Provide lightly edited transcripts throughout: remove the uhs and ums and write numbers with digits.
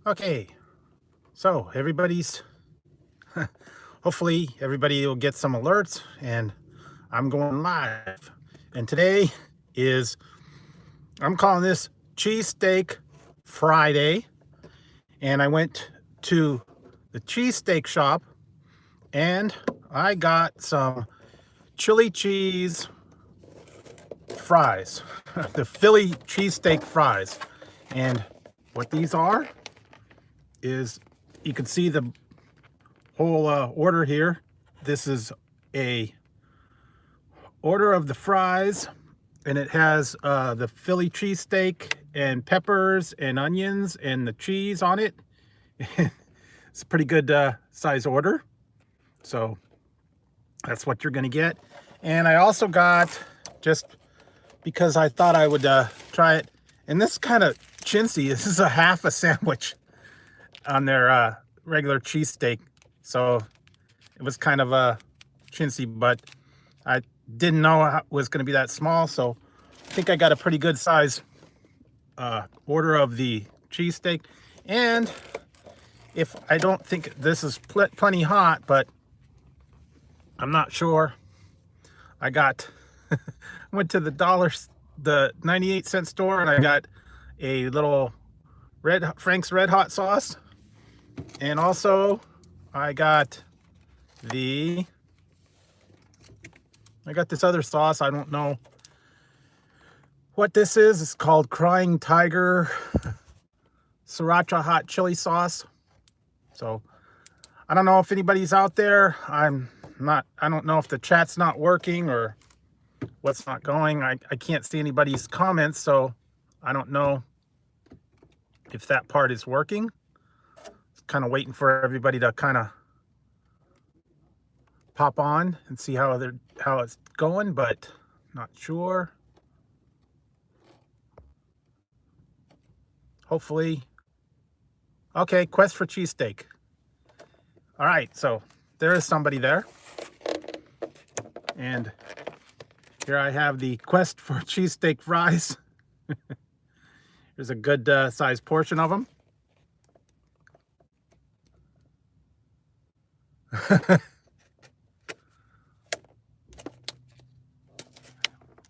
Okay, so hopefully everybody will get some alerts, and I'm going live. And today is, I'm calling this Cheesesteak Friday. And I went to the Cheesesteak Shop and I got some chili cheese fries, the Philly cheesesteak fries. And what these are is, you can see the whole order here. This is a order of the fries, and it has the Philly cheesesteak and peppers and onions and the cheese on it. It's a pretty good size order, so that's what you're gonna get. And I also got, just because I thought I would try it, and this kind of chintzy. This is a half a sandwich on their regular cheesesteak, so it was kind of chintzy, but I didn't know it was going to be that small, so I think I got a pretty good size order of the cheesesteak. And if I don't think this is plenty hot, but I'm not sure. I got went to the 98-cent store, and I got a little Frank's Red Hot sauce, and also I got this other sauce. I don't know what this is. It's called Crying Tiger Sriracha Hot Chili Sauce. So I don't know if anybody's out there. I don't know if the chat's not working or what's not going. I can't see anybody's comments, so I don't know if that part is working. Kind of waiting for everybody to kind of pop on and see how it's going, but not sure. Hopefully. Okay, quest for cheesesteak. All right, so there is somebody there, and here I have the quest for cheesesteak fries. There's a good sized portion of them.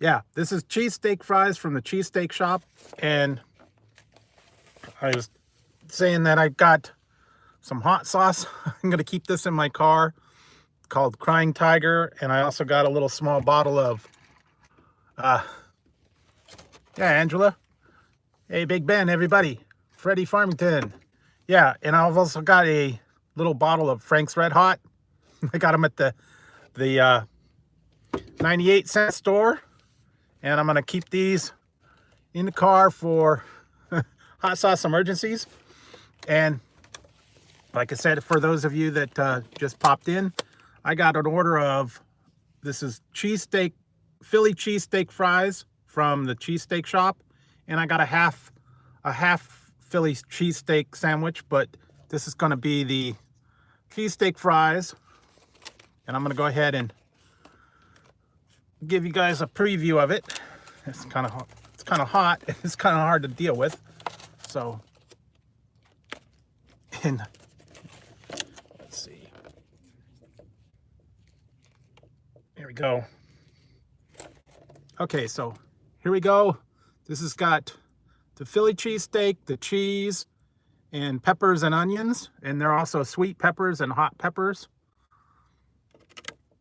Yeah, this is cheesesteak fries from the Cheesesteak Shop, and I was saying that I've got some hot sauce. I'm gonna keep this in my car, called Crying Tiger, and I also got a little small bottle of yeah, Angela. Hey, Big Ben, everybody. Freddie Farmington. Yeah, and I've also got a little bottle of Frank's Red Hot. I got them at the 98-cent store, and I'm gonna keep these in the car for hot sauce emergencies. And like I said, for those of you that just popped in, I got an order of, this is Philly cheesesteak fries from the Cheesesteak Shop, and I got a half Philly cheesesteak sandwich, but this is going to be the cheesesteak fries, and I'm going to go ahead and give you guys a preview of it. It's kind of hot. It's kind of hard to deal with. So, and let's see. Here we go. Okay, so here we go. This has got the Philly cheesesteak, the cheese, and peppers and onions, and they're also sweet peppers and hot peppers.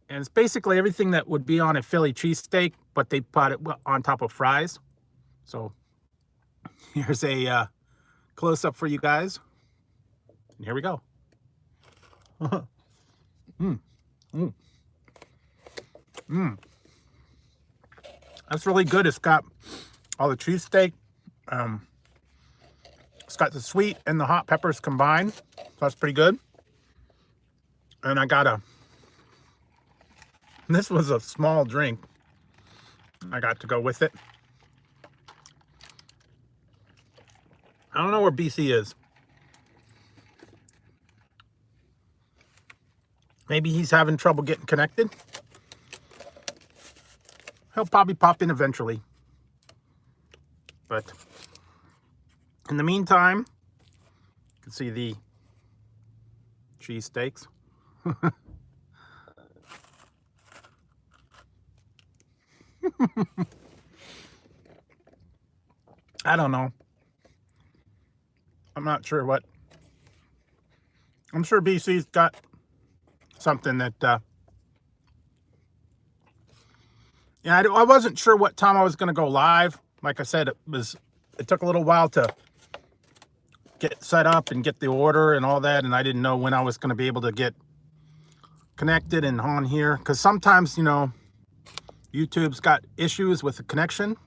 And it's basically everything that would be on a Philly cheesesteak, but they put it on top of fries. So here's a close-up for you guys. And here we go. That's really good. It's got all the cheesesteak. It's got the sweet and the hot peppers combined. So that's pretty good. And I got this was a small drink I got to go with it. I don't know where BC is. Maybe he's having trouble getting connected. He'll probably pop in eventually. But in the meantime, You can see the cheese steaks. I don't know. I'm not sure what. I'm sure BC's got something that, yeah, I wasn't sure what time I was going to go live. Like I said, it took a little while to get set up and get the order and all that, and I didn't know when I was going to be able to get connected and on here, because sometimes, you know, YouTube's got issues with the connection.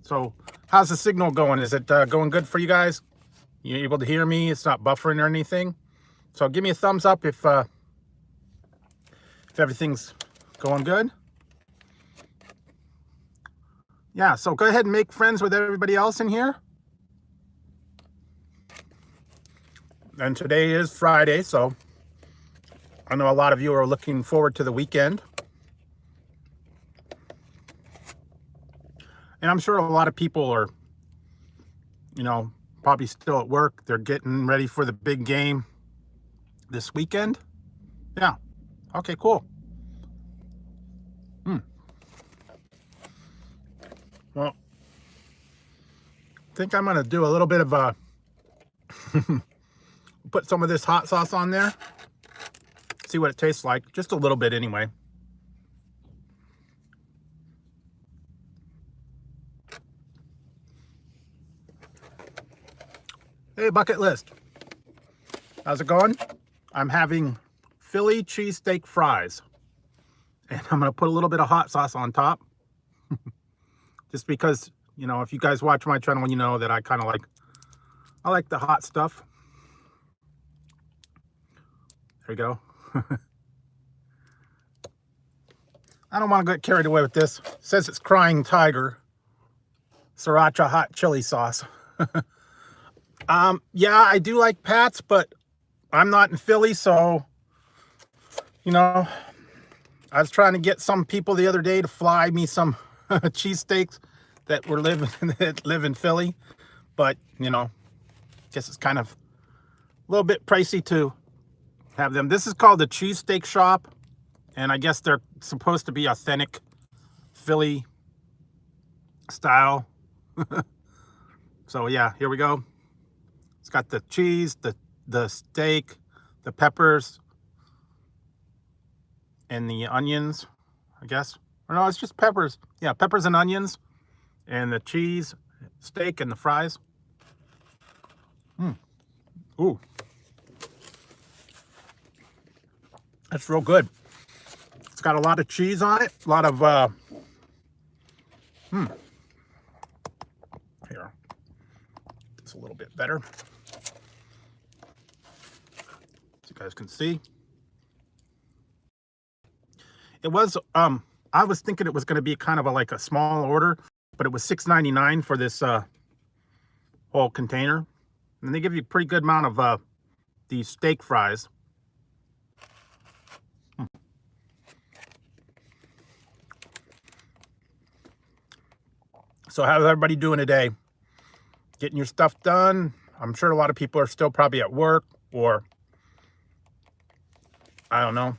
So how's the signal going? Is it going good for you guys? You able to hear me? It's not buffering or anything? So give me a thumbs up if everything's going good. Yeah, so go ahead and make friends with everybody else in here. And today is Friday, so I know a lot of you are looking forward to the weekend. And I'm sure a lot of people are, you know, probably still at work. They're getting ready for the big game this weekend. Yeah. Okay, cool. Well, I think I'm going to do a little bit of put some of this hot sauce on there. See what it tastes like. Just a little bit anyway. Hey, Bucket List. How's it going? I'm having Philly cheesesteak fries. And I'm going to put a little bit of hot sauce on top. Just because, you know, if you guys watch my channel, you know that I kind of I like the hot stuff. There you go. I don't want to get carried away with this. It says it's Crying Tiger Sriracha hot chili sauce. Yeah, I do like Pat's, but I'm not in Philly, so, you know, I was trying to get some people the other day to fly me some cheesesteaks that live in Philly, but, you know, guess it's kind of a little bit pricey to have them. This is called the Cheesesteak Shop, and I guess they're supposed to be authentic Philly style. So yeah, here we go. It's got the cheese, the steak, the peppers, and the onions, I guess. Or no, it's just peppers. Yeah, peppers and onions, and the cheese, steak, and the fries. Ooh. That's real good. It's got a lot of cheese on it. A lot of, Here. It's a little bit better. So you guys can see. It was, I was thinking it was going to be kind of like a small order, but it was $6.99 for this whole container. And they give you a pretty good amount of these steak fries. So how's everybody doing today? Getting your stuff done? I'm sure a lot of people are still probably at work, or I don't know.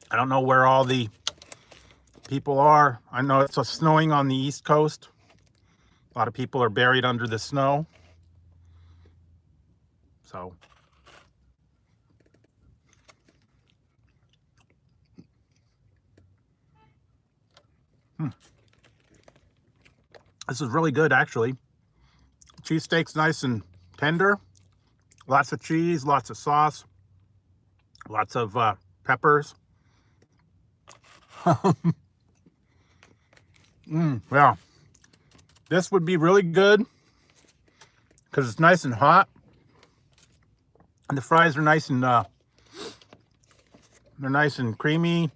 I don't know where all the people are. I know it's snowing on the East Coast. A lot of people are buried under the snow. So this is really good, actually. Cheesesteak's nice and tender. Lots of cheese, lots of sauce, lots of peppers. Yeah. This would be really good because it's nice and hot. And the fries are nice and they're nice and creamy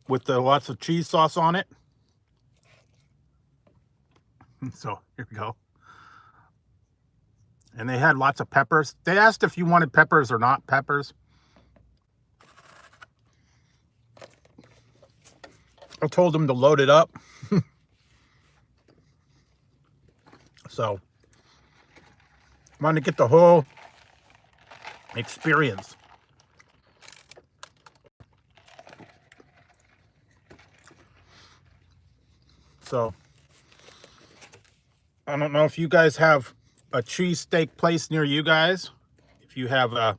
with lots of cheese sauce on it. So here we go. And they had lots of peppers. They asked if you wanted peppers or not peppers. I told them to load it up. So I wanted to get the whole experience. So I don't know if you guys have a cheesesteak place near you guys. If you have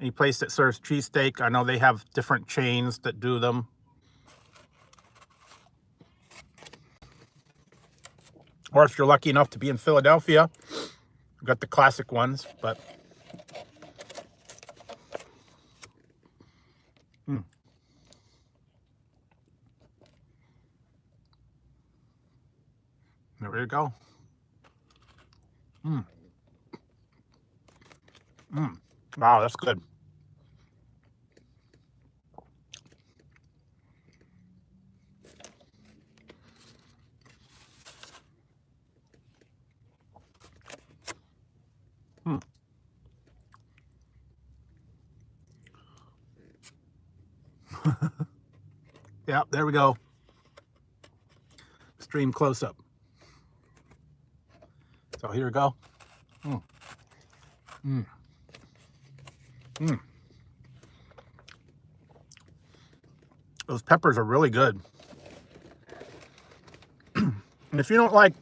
any place that serves cheesesteak, I know they have different chains that do them. Or if you're lucky enough to be in Philadelphia, you've got the classic ones, but there you go. Wow, that's good. Yeah, there we go. Stream close up. So here we go. Those peppers are really good. And if you don't like,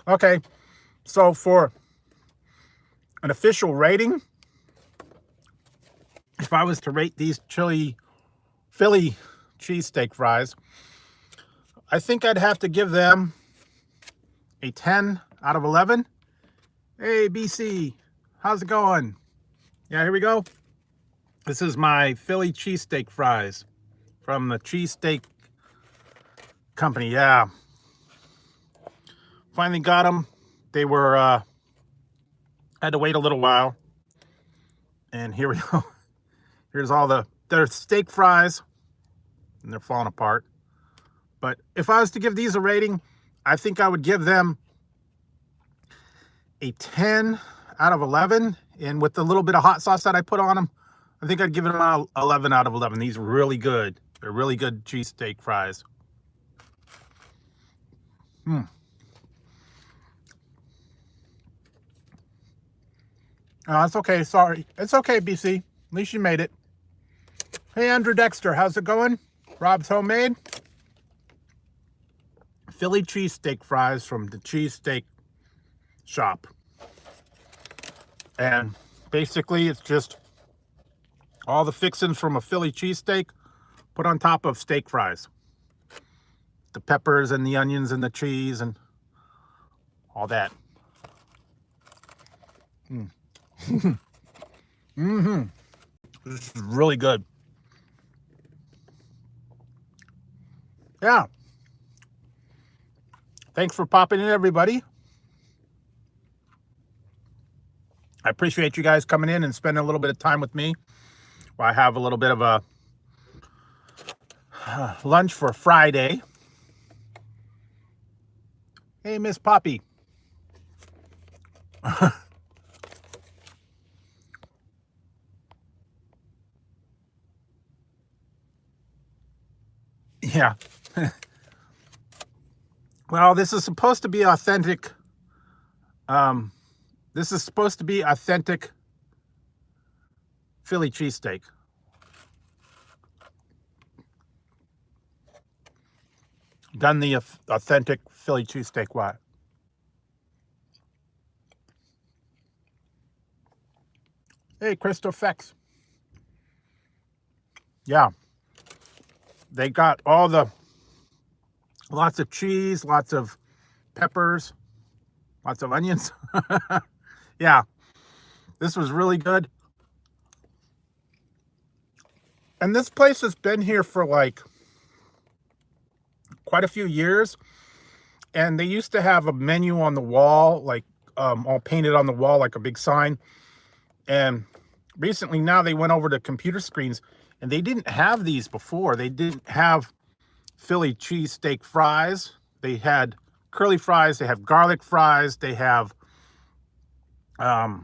okay, so for an official rating, if I was to rate these Philly cheesesteak fries, I think I'd have to give them a 10 out of 11. Hey, BC, how's it going? Yeah, here we go. This is my Philly cheesesteak fries from the Cheesesteak Company. Yeah, finally got them. They were had to wait a little while, and here we go. Here's all their steak fries, and they're falling apart. But if I was to give these a rating, I think I would give them a 10 out of 11. And with the little bit of hot sauce that I put on them, I think I'd give them an 11 out of 11. These are really good. They're really good cheesesteak fries. Oh, it's okay. Sorry. It's okay, BC. At least you made it. Hey, Andrew Dexter. How's it going? Rob's Homemade. Philly cheesesteak fries from the Cheesesteak Shop. And basically, it's just all the fixings from a Philly cheesesteak put on top of steak fries. The peppers and the onions and the cheese and all that. This is really good. Yeah. Thanks for popping in, everybody. I appreciate you guys coming in and spending a little bit of time with me while I have a little bit of a lunch for Friday. Hey, Miss Poppy. Yeah. Well, this is supposed to be authentic. This is supposed to be authentic Philly cheesesteak. Done the authentic Philly cheesesteak way. Hey, Crystal Fex. Yeah. They got all lots of cheese, lots of peppers, lots of onions. Yeah, this was really good. And this place has been here for like quite a few years. And they used to have a menu on the wall, like all painted on the wall like a big sign. And recently now they went over to computer screens, and they didn't have these before. They didn't have Philly cheesesteak fries. They had curly fries. They have garlic fries. They have, yeah,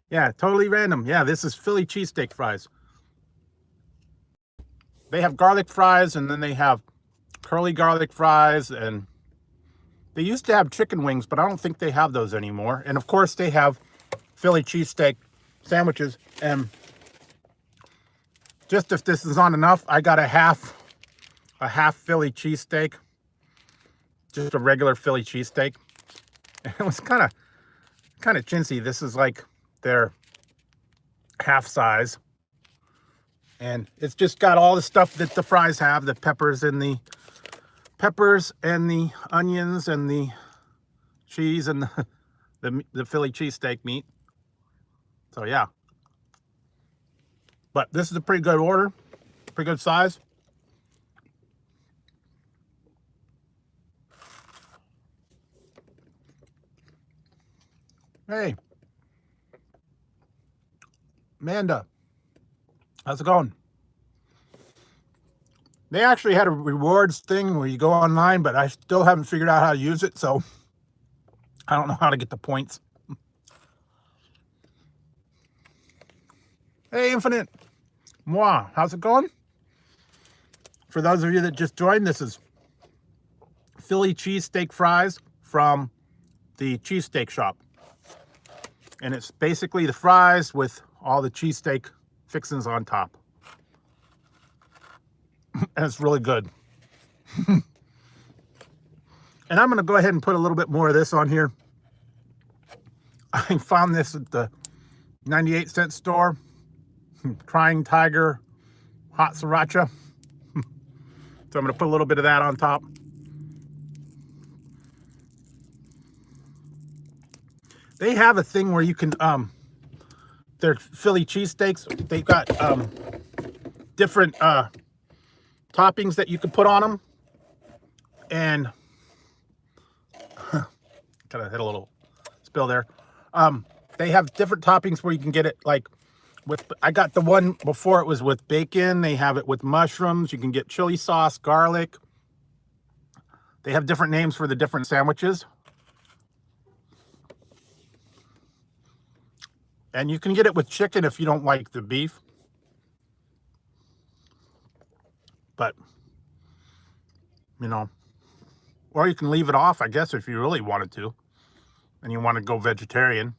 yeah, totally random. Yeah, this is Philly cheesesteak fries. They have garlic fries, and then they have curly garlic fries, and They used to have chicken wings, but I don't think they have those anymore. And of course they have Philly cheesesteak sandwiches. And just if this is not enough, I got a half Philly cheesesteak, just a regular Philly cheesesteak. And it was kind of chintzy. This is like their half size. And it's just got all the stuff that the fries have, the peppers and the onions and the cheese and the Philly cheesesteak meat. So yeah. But this is a pretty good order, pretty good size. Hey, Amanda, how's it going? They actually had a rewards thing where you go online, but I still haven't figured out how to use it, so I don't know how to get the points. Hey, Infinite. Moi, how's it going? For those of you that just joined, this is Philly cheesesteak fries from the Cheesesteak Shop. And it's basically the fries with all the cheesesteak fixings on top. And it's really good. And I'm going to go ahead and put a little bit more of this on here. I found this at the 98-cent store. Crying Tiger hot sriracha. So I'm going to put a little bit of that on top. They have a thing where you can, their Philly cheesesteaks, they've got different toppings that you can put on them. And, kind of hit a little spill there. They have different toppings where you can get it like with, I got the one before it was with bacon. They have it with mushrooms. You can get chili sauce, garlic. They have different names for the different sandwiches. And you can get it with chicken if you don't like the beef. But, you know, or you can leave it off, I guess, if you really wanted to. And you want to go vegetarian.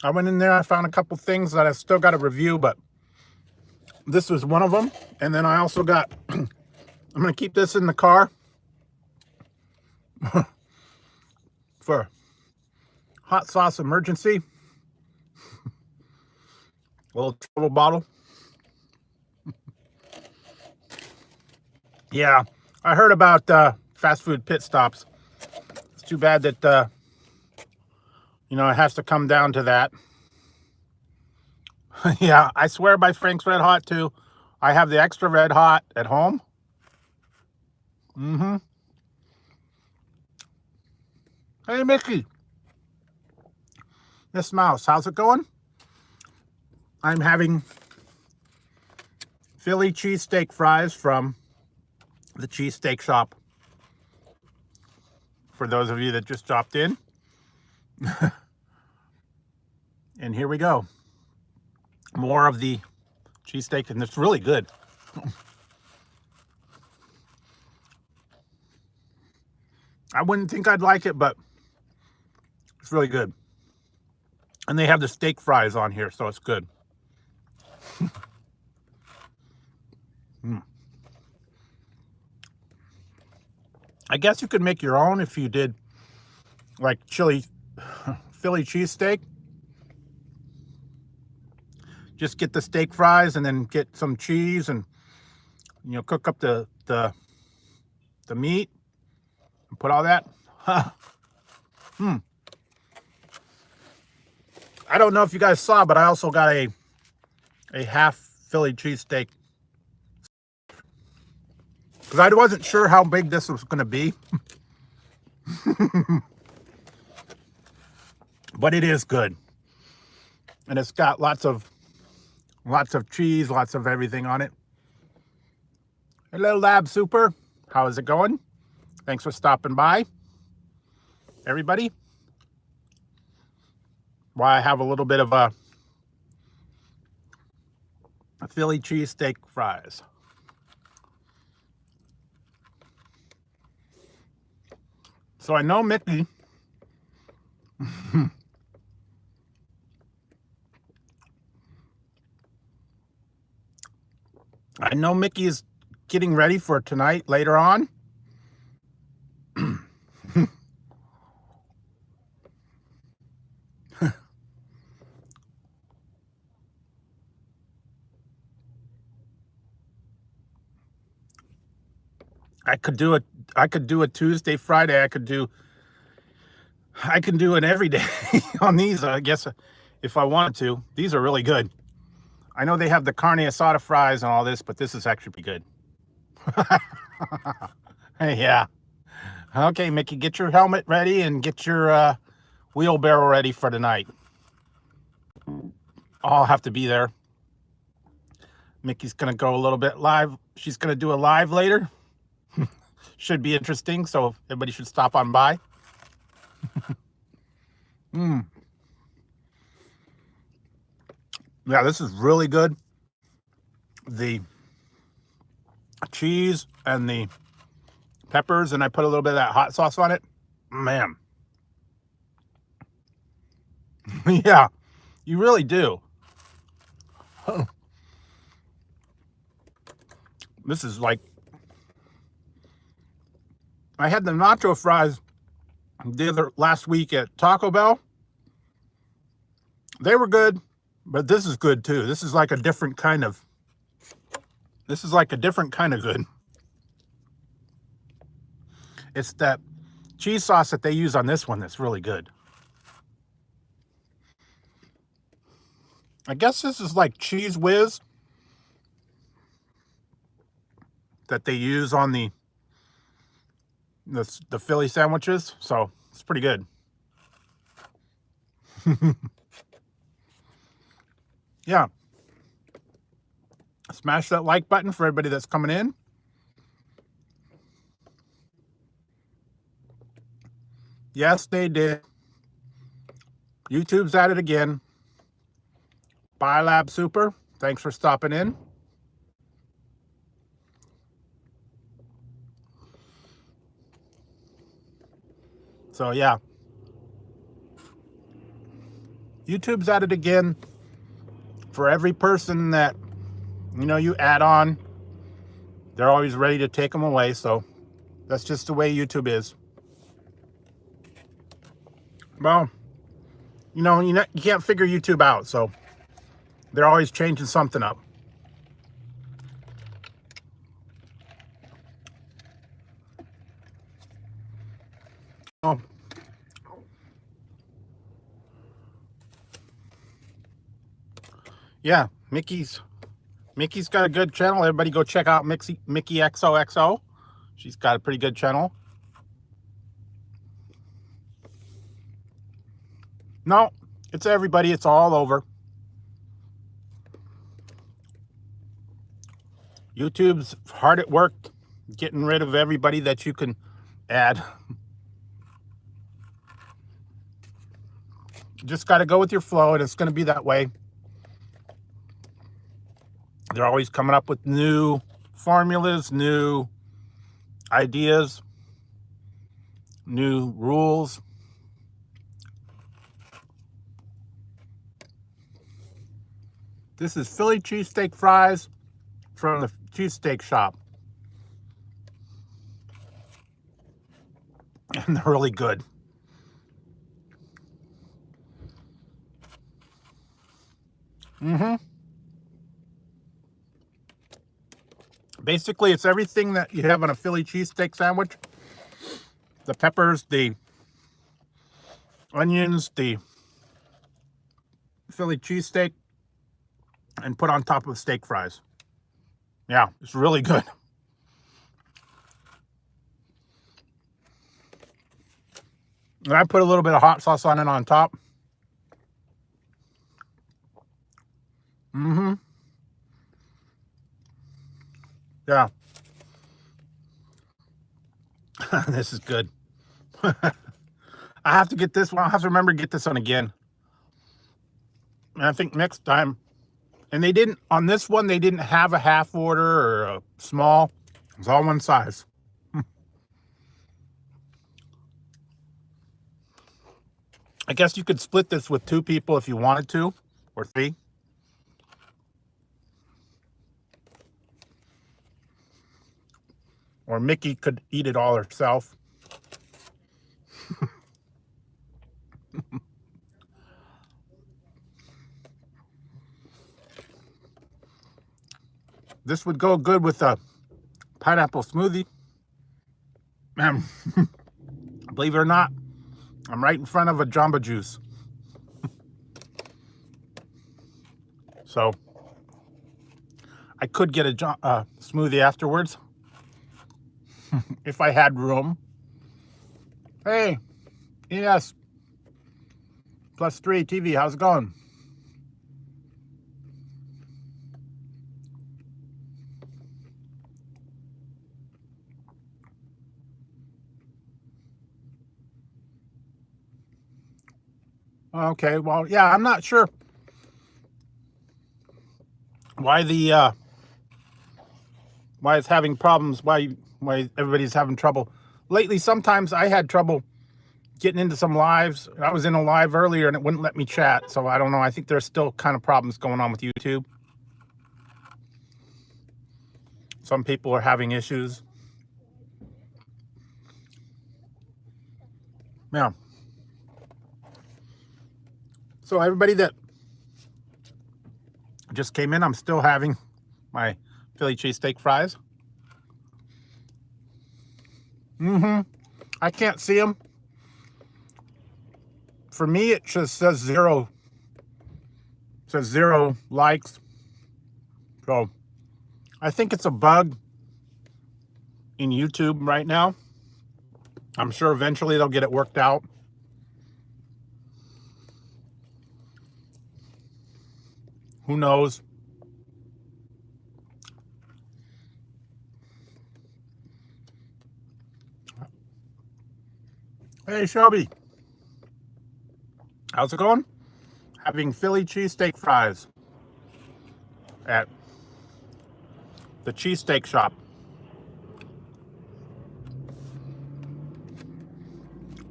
I went in there, I found a couple things that I still got to review, but this was one of them. And then I also got, I'm going to keep this in the car for hot sauce emergency. A little travel bottle. Yeah, I heard about fast food pit stops. It's too bad that, you know, it has to come down to that. Yeah, I swear by Frank's Red Hot too. I have the extra red hot at home. Hey, Mickey. Miss Mouse, how's it going? I'm having Philly cheesesteak fries from the Cheesesteak Shop. For those of you that just dropped in. And here we go. More of the cheesesteak, and it's really good. I wouldn't think I'd like it, but it's really good. And they have the steak fries on here, so it's good. I guess you could make your own if you did like Philly cheesesteak. Just get the steak fries and then get some cheese and, you know, cook up the meat and put all that. I don't know if you guys saw, but I also got a half Philly cheesesteak. Because I wasn't sure how big this was going to be. But it is good. And it's got lots of cheese, lots of everything on it. Hello, Lab Super. How is it going? Thanks for stopping by, everybody. why I have a little bit of a Philly cheesesteak fries. So I know Mickey I know Mickey is getting ready for tonight later on. I could do a Tuesday, Friday. I can do an every day on these, I guess, if I wanted to. These are really good. I know they have the carne asada fries and all this, but this is actually pretty good. Yeah. Okay, Mickey, get your helmet ready and get your wheelbarrow ready for tonight. I'll have to be there. Mickey's gonna go a little bit live. She's gonna do a live later. Should be interesting, so everybody should stop on by. Yeah, this is really good. The cheese and the peppers, and I put a little bit of that hot sauce on it. Man. Yeah, you really do. This is like, I had the nacho fries last week at Taco Bell. They were good, but this is good too. This is like a different kind of good. It's that cheese sauce that they use on this one that's really good. I guess this is like Cheese Whiz that they use on the Philly sandwiches, so it's pretty good. Yeah. Smash that like button for everybody that's coming in. Yes, they did. YouTube's at it again. Bye, Lab Super. Thanks for stopping in. So, yeah. YouTube's at it again. For every person that, you add on, they're always ready to take them away. So, that's just the way YouTube is. Well, you can't figure YouTube out, so they're always changing something up. Oh. Yeah, Mickey's got a good channel. Everybody go check out Mickey XOXO. She's got a pretty good channel. No, it's everybody. It's all over. YouTube's hard at work getting rid of everybody that you can add. Just got to go with your flow, and it's going to be that way. They're always coming up with new formulas, new ideas, new rules. This is Philly cheesesteak fries from the Cheesesteak Shop. And they're really good. Basically, it's everything that you have on a Philly cheesesteak sandwich. The peppers, the onions, the Philly cheesesteak, and put on top of steak fries. Yeah, it's really good. And I put a little bit of hot sauce on it on top. Yeah. This is good. I have to get this one. I have to remember to get this one again. And I think next time, and they didn't, on this one, they didn't have a half order or a small. It was all one size. I guess you could split this with 2 people if you wanted to, or 3. Or Mickey could eat it all herself. This would go good with a pineapple smoothie. Believe it or not, I'm right in front of a Jamba Juice. So I could get a smoothie afterwards if I had room. Hey, yes. +3 TV, how's it going? Okay, well, yeah, I'm not sure why why it's having problems, why everybody's having trouble. Lately, sometimes I had trouble getting into some lives. I was in a live earlier and it wouldn't let me chat, so I don't know. I think there's still kind of problems going on with YouTube. Some people are having issues. Yeah. So everybody that just came in, I'm still having my Philly cheesesteak fries. I can't see them. For me, it just says 0. It says 0 likes. So I think it's a bug in YouTube right now. I'm sure eventually they'll get it worked out. Who knows? Hey, Shelby. How's it going? Having Philly cheesesteak fries at the Cheesesteak Shop.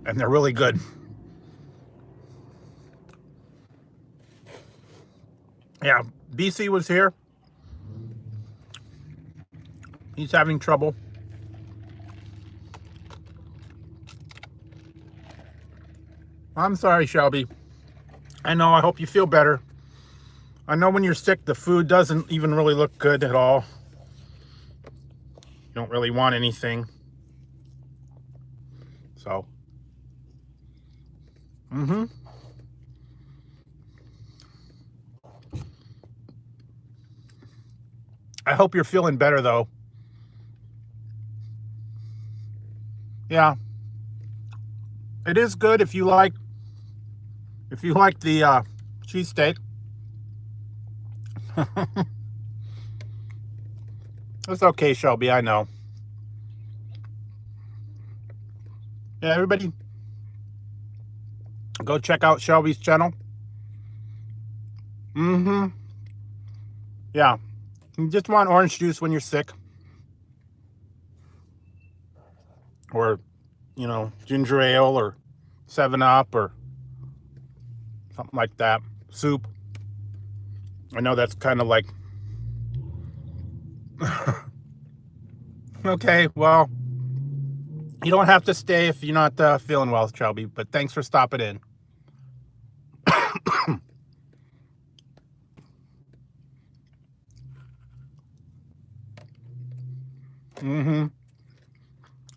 And they're really good. Yeah, BC was here. He's having trouble. I'm sorry, Shelby. I know, I hope you feel better. I know when you're sick, the food doesn't even really look good at all. You don't really want anything. So. I hope you're feeling better, though. Yeah. It is good if you like the cheesesteak. It's okay, Shelby, I know. Yeah, everybody go check out Shelby's channel. Yeah. You just want orange juice when you're sick. Or, you know, ginger ale or 7-Up or something like that. Soup. I know that's kind of like... Okay, well, you don't have to stay if you're not feeling well, Shelby, but thanks for stopping in.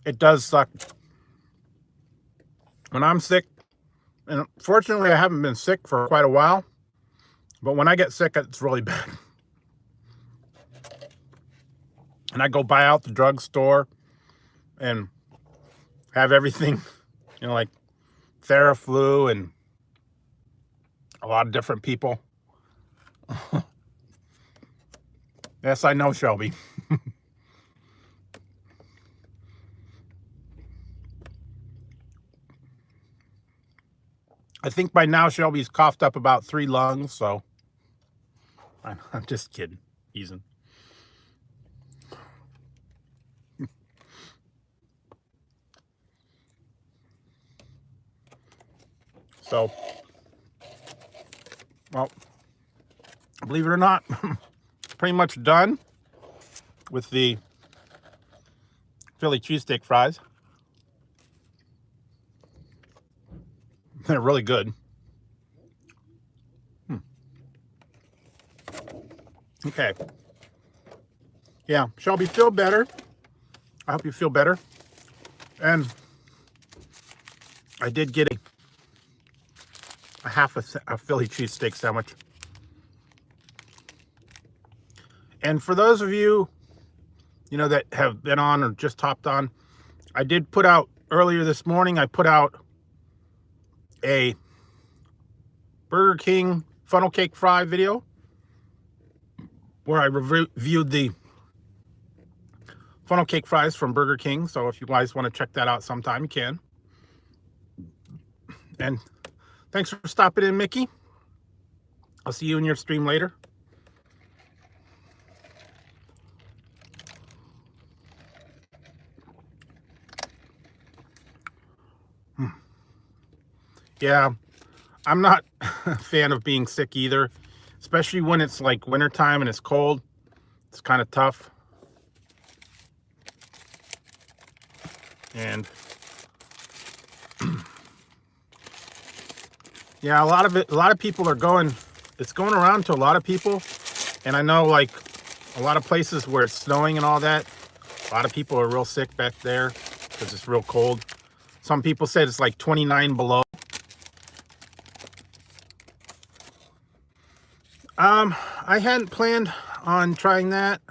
It does suck. When I'm sick, and fortunately I haven't been sick for quite a while, but when I get sick, it's really bad. And I go buy out the drugstore and have everything, you know, like Theraflu and a lot of different people. Yes, I know, Shelby. I think by now Shelby's coughed up about 3 lungs, so I'm just kidding. Easing. So, well, believe it or not, pretty much done with the Philly cheesesteak fries. They're really good. Okay. Yeah, Shelby, feel better. I hope you feel better. And I did get a half a Philly cheesesteak sandwich. And for those of you, you know, that have been on or just hopped on, I did put out earlier this morning, I put out a Burger King funnel cake fry video where I reviewed the funnel cake fries from Burger King. So if you guys want to check that out sometime, you can. And thanks for stopping in, Mickey. I'll see you in your stream later. Yeah, I'm not a fan of being sick either, especially when it's like wintertime and it's cold. It's kind of tough. And yeah, a lot of people are going, it's going around to a lot of people. And I know like a lot of places where it's snowing and all that, a lot of people are real sick back there because it's real cold. Some people said it's like 29 below. I hadn't planned on trying that.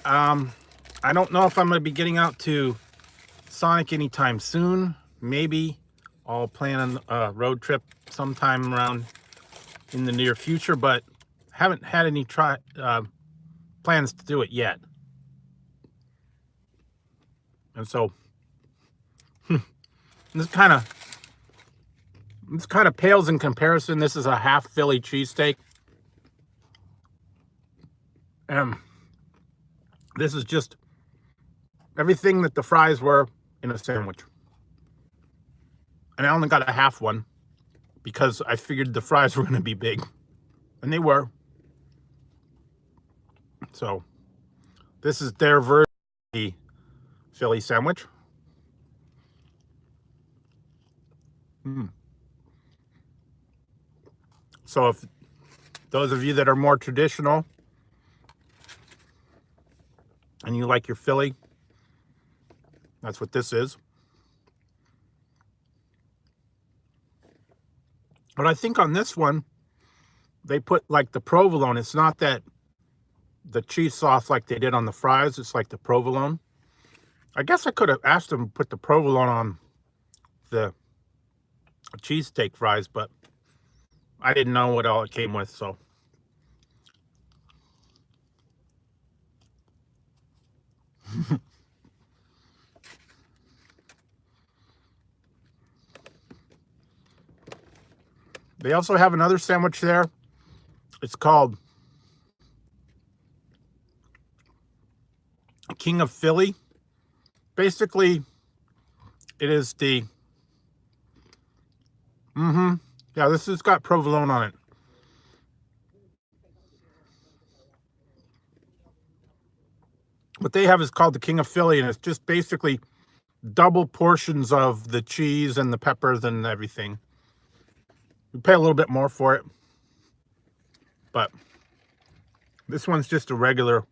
I don't know if I'm going to be getting out to Sonic anytime soon. Maybe I'll plan on a road trip sometime around in the near future, but haven't had any plans to do it yet. And so this kind of pales in comparison. This is a half Philly cheesesteak. This is just everything that the fries were in a sandwich. And I only got a half one because I figured the fries were going to be big. And they were. So this is their version of the Philly sandwich. So if those of you that are more traditional and you like your Philly, that's what this is. But I think on this one, they put like the provolone. It's not that the cheese sauce like they did on the fries. It's like the provolone. I guess I could have asked them to put the provolone on the cheesesteak fries, but I didn't know what all it came with, so. They also have another sandwich there. It's called King of Philly. Basically, it is the yeah, this has got provolone on it. What they have is called the King of Philly, and it's just basically double portions of the cheese and the peppers and everything. You pay a little bit more for it, but this one's just a regular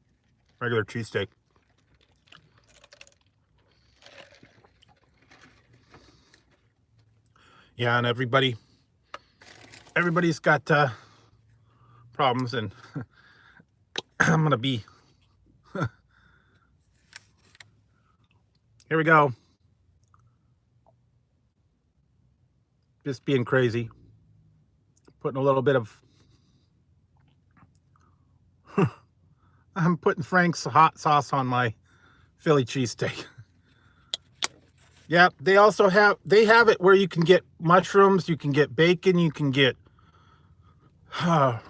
cheesesteak. Yeah, and everybody's got problems, and I'm gonna be here we go, just being crazy, putting a little bit of I'm putting Frank's hot sauce on my Philly cheesesteak. Yeah, they also have it where you can get mushrooms, you can get bacon, you can get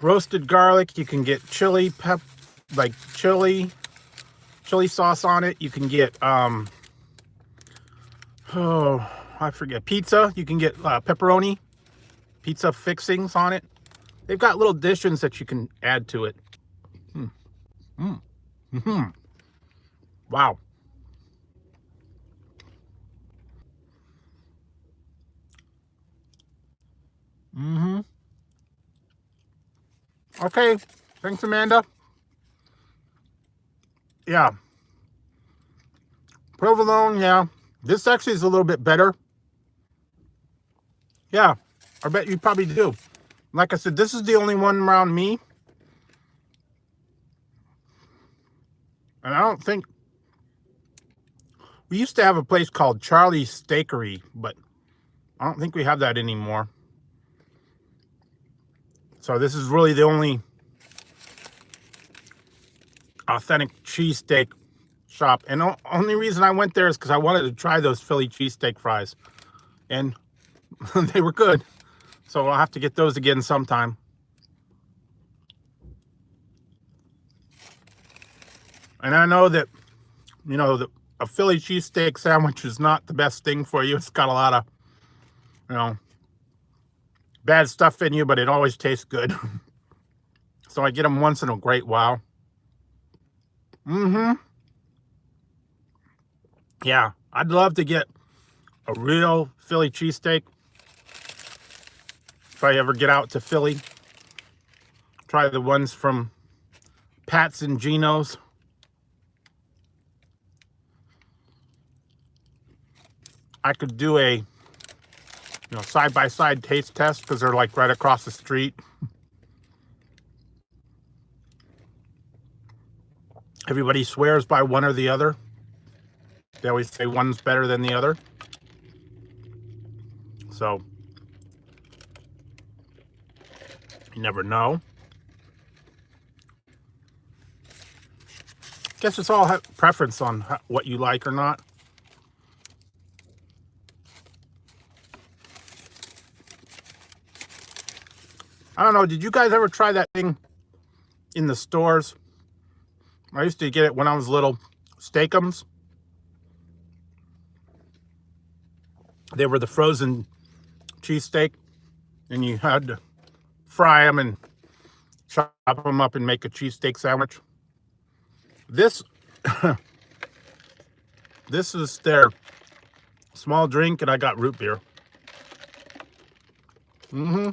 roasted garlic, you can get like chili sauce on it. You can get oh, I forget, pizza. You can get pepperoni pizza fixings on it. They've got little additions that you can add to it. Mm. Mm. Mm-hmm. Wow. Mm-hmm. Okay. Thanks, Amanda. Yeah. Provolone, yeah. This actually is a little bit better. Yeah. I bet you probably do. Like I said, this is the only one around me. And I don't think... We used to have a place called Charlie's Steakery, but I don't think we have that anymore. So this is really the only authentic cheesesteak shop. And the only reason I went there is because I wanted to try those Philly cheesesteak fries. And they were good. So I'll have to get those again sometime. And I know that, you know, a Philly cheesesteak sandwich is not the best thing for you. It's got a lot of, you know, bad stuff in you, but it always tastes good. So I get them once in a great while. Mm-hmm. Yeah, I'd love to get a real Philly cheesesteak if I ever get out to Philly. Try the ones from Pat's and Gino's. I could do a, you know, side-by-side taste test because they're like right across the street. Everybody swears by one or the other. They always say one's better than the other. So you never know. Guess it's all preference on what you like or not. I don't know. Did you guys ever try that thing in the stores? I used to get it when I was little. Steakums. They were the frozen cheesesteak, and you had to fry them and chop them up and make a cheesesteak sandwich. This this is their small drink, and I got root beer. Mm-hmm.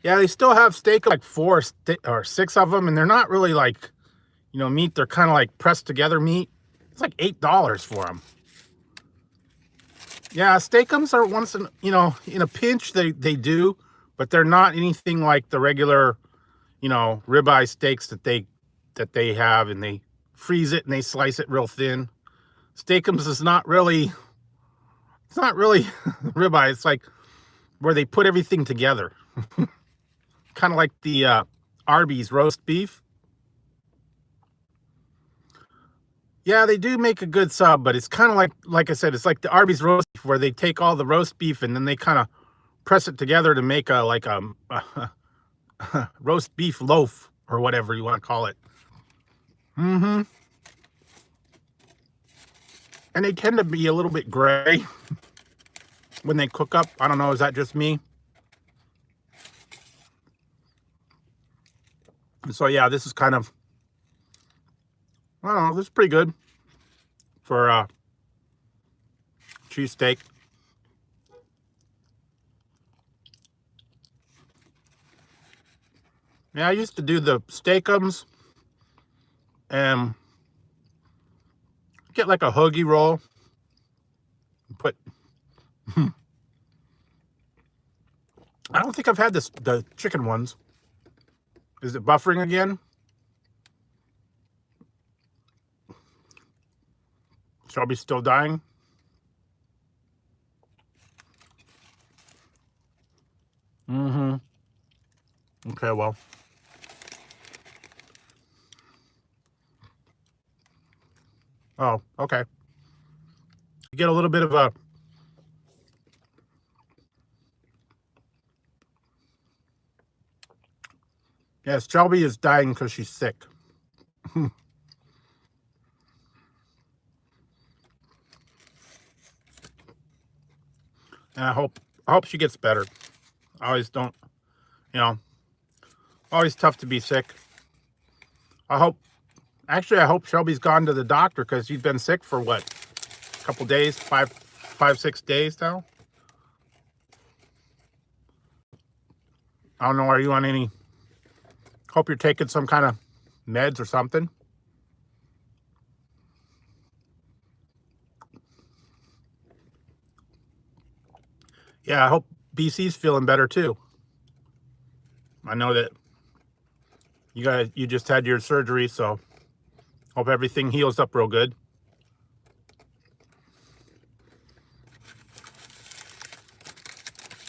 Yeah, they still have steak, like 4 or 6 of them, and they're not really like, you know, meat. They're kind of like pressed together meat. It's like $8 for them. Yeah, steakums are once in, you know, in a pinch they do, but they're not anything like the regular, you know, ribeye steaks that they have, and they freeze it and they slice it real thin. Steakums is not really, it's not really ribeye. It's like where they put everything together. Kind of like the Arby's roast beef. Yeah, they do make a good sub, but it's kind of like I said, it's like the Arby's roast beef where they take all the roast beef and then they kind of press it together to make a roast beef loaf or whatever you want to call it. Mm-hmm. And they tend to be a little bit gray when they cook up. I don't know, is that just me? So yeah, this is kind of, I don't know, this is pretty good for cheesesteak. Yeah, I used to do the steakums and get like a hoagie roll. Put, I don't think I've had the chicken ones. Is it buffering again? Shelby still dying? Mm-hmm. Okay, well. Oh, okay. get a little bit of a yes, Shelby is dying because she's sick. And I hope she gets better. I always don't, you know, always tough to be sick. I hope Shelby's gone to the doctor because she's been sick for what, a couple days, 6 days now. I don't know. Are you on any? Hope you're taking some kind of meds or something. Yeah, I hope BC's feeling better too. I know that you just had your surgery, so hope everything heals up real good.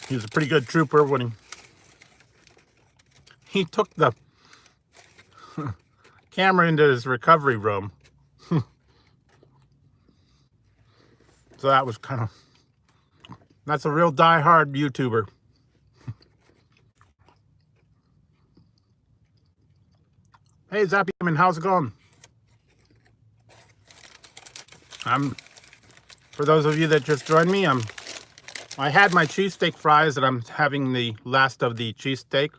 He was a pretty good trooper when he took the camera into his recovery room. So that was kind of, that's a real die-hard YouTuber. Hey, Zappy, how's it going? For those of you that just joined me, I had my cheesesteak fries and I'm having the last of the cheesesteak.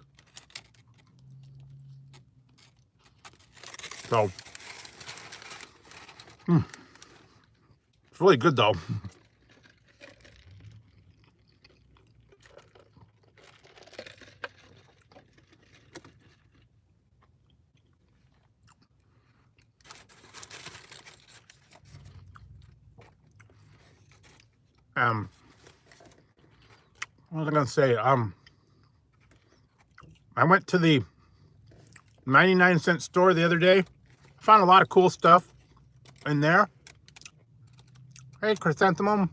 So, it's really good though. What was I gonna say? I went to the 99-cent store the other day. Found a lot of cool stuff in there. Hey, Chrysanthemum.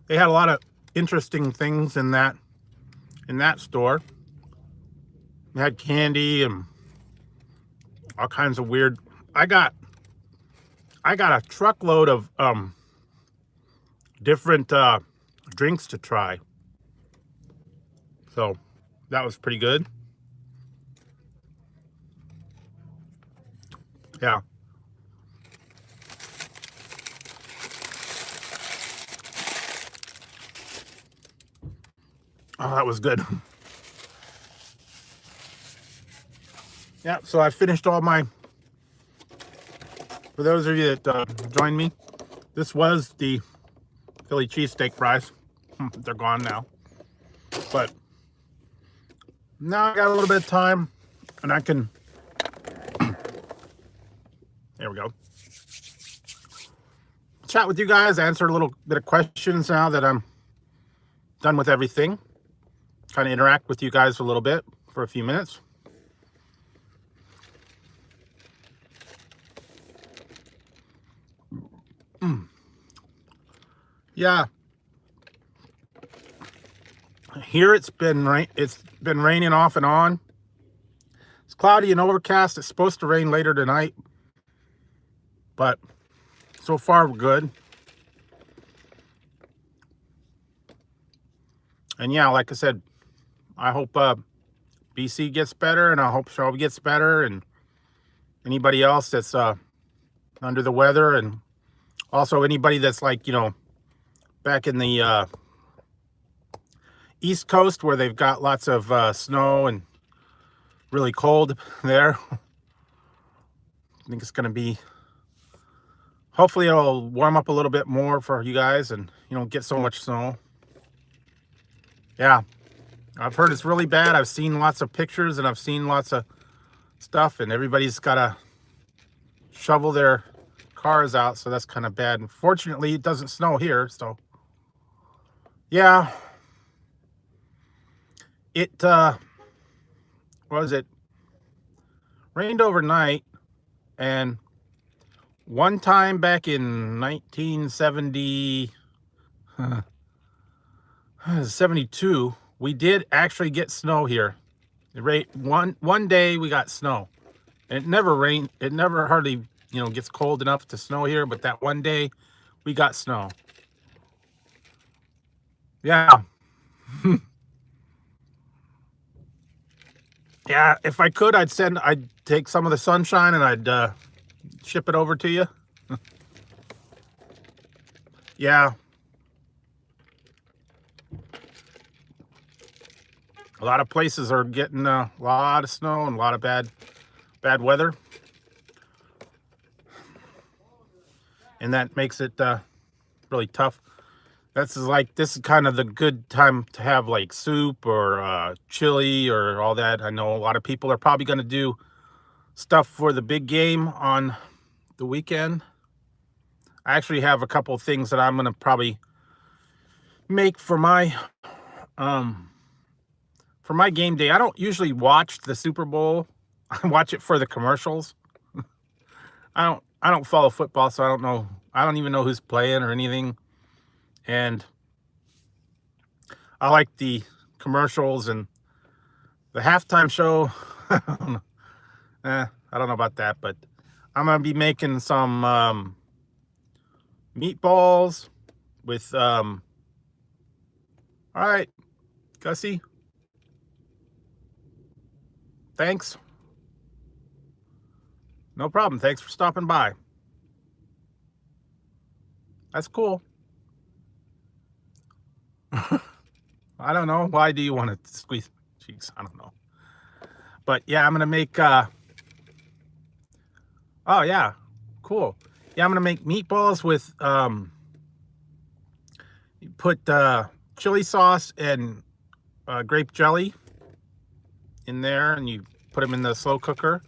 They had a lot of interesting things in that store. They had candy and all kinds of weird. I got a truckload of different drinks to try. So that was pretty good. Yeah. Oh, that was good. Yeah, so I finished all my, for those of you that joined me, this was the Philly cheesesteak fries. They're gone now. But now I got a little bit of time and I can, there we go, chat with you guys, answer a little bit of questions now that I'm done with everything. Kind of interact with you guys a little bit for a few minutes. Yeah. Here it's been raining off and on. It's cloudy and overcast. It's supposed to rain later tonight. But so far we're good. And yeah, like I said, I hope BC gets better, and I hope Shelby gets better, and anybody else that's under the weather, and also anybody that's like, you know, back in the East Coast where they've got lots of snow and really cold there. I think it's going to be, hopefully it'll warm up a little bit more for you guys and you don't get so much snow. Yeah, I've heard it's really bad. I've seen lots of pictures and I've seen lots of stuff, and everybody's got to shovel their cars out, so that's kind of bad. And fortunately, it doesn't snow here, so yeah. It what was it? Rained overnight, and one time back in 1970, 72, we did actually get snow here. One day we got snow. It never rained. It never hardly you know, it gets cold enough to snow here, but that one day we got snow. Yeah. Yeah, if I could, I'd take some of the sunshine and I'd ship it over to you. Yeah. A lot of places are getting a lot of snow and a lot of bad weather. And that makes it really tough. This is kind of the good time to have like soup or chili or all that. I know a lot of people are probably going to do stuff for the big game on the weekend. I actually have a couple of things that I'm going to probably make for my game day. I don't usually watch the Super Bowl. I watch it for the commercials. I don't follow football, so I don't know. I don't even know who's playing or anything. And I like the commercials and the halftime show. I don't know about that, but I'm gonna be making some meatballs with all right, Gussie. Thanks. No problem. Thanks for stopping by. That's cool. I don't know. Why do you want to squeeze cheeks? I don't know. But yeah, I'm gonna make oh yeah, cool. Yeah, I'm gonna make meatballs with you put chili sauce and grape jelly in there, and you put them in the slow cooker.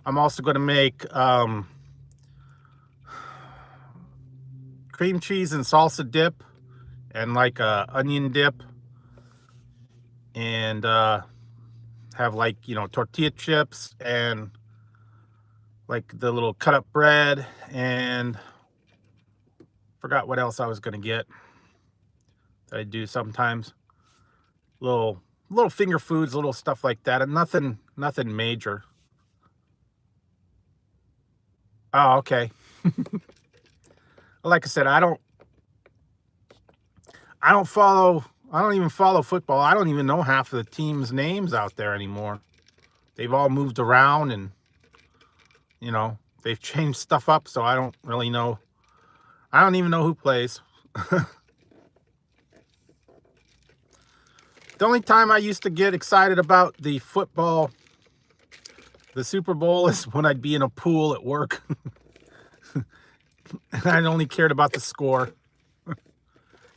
I'm also gonna make cream cheese and salsa dip and like a onion dip, and have like, you know, tortilla chips and like the little cut up bread, and forgot what else I was gonna get that I do sometimes. Little finger foods, little stuff like that, and nothing major. Oh, okay. Like I said, I don't even follow football. I don't even know half of the teams' names out there anymore. They've all moved around, and you know, they've changed stuff up, so I don't really know. I don't even know who plays. The only time I used to get excited about the football, the Super Bowl, is when I'd be in a pool at work. And I only cared about the score.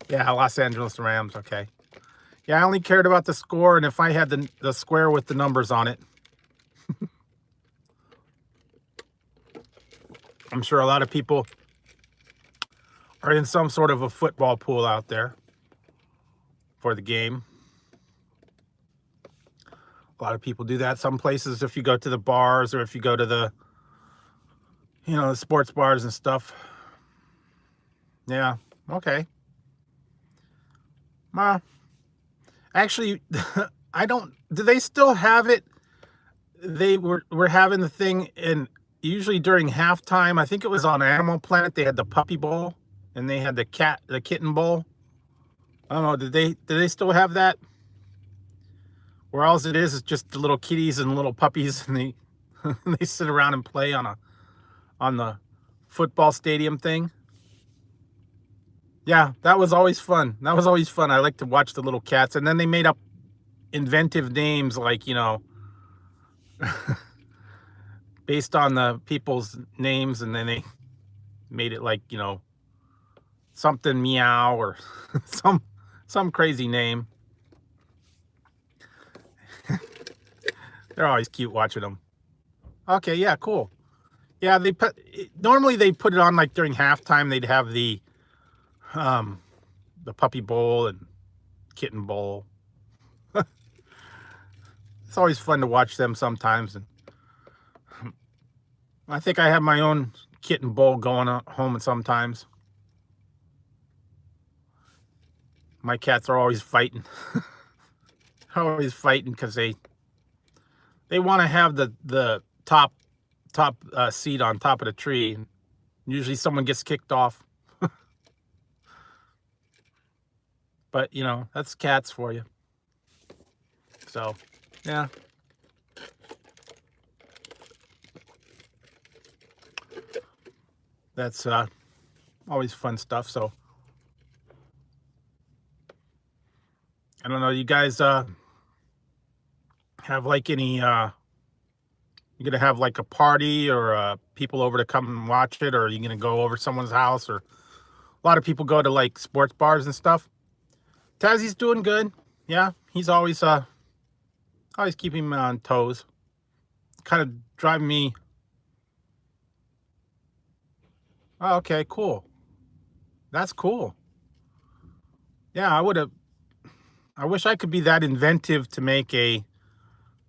Yeah, Los Angeles Rams, okay. Yeah, I only cared about the score, and if I had the square with the numbers on it. I'm sure a lot of people are in some sort of a football pool out there for the game. A lot of people do that. Some places, if you go to the bars or if you go to the, you know, the sports bars and stuff. Yeah, okay. Actually, I don't, do they still have it? They were having the thing, and usually during halftime, I think it was on Animal Planet, they had the puppy bowl and they had the kitten bowl. I don't know, did they still have that? Where all it is just the little kitties and little puppies, and they they sit around and play on the football stadium thing. Yeah, that was always fun. That was always fun. I like to watch the little cats, and then they made up inventive names, like, you know, based on the people's names, and then they made it like, you know, something meow or some crazy name. They're always cute watching them. Okay, yeah, cool. Yeah, normally they put it on like during halftime. They'd have the puppy bowl and kitten bowl. It's always fun to watch them sometimes, and I think I have my own kitten bowl going on home sometimes. My cats are always fighting. Always fighting because they want to have the top top seat on top of the tree. Usually someone gets kicked off. But, you know, that's cats for you. So, yeah. That's always fun stuff. So, I don't know, you guys have like any, you're gonna have like a party or people over to come and watch it, or are you gonna go over someone's house? Or a lot of people go to like sports bars and stuff. Tazzy's doing good. Yeah, he's always keeping me on toes. Kind of driving me. Oh, okay, cool. That's cool. Yeah, I wish I could be that inventive to make a,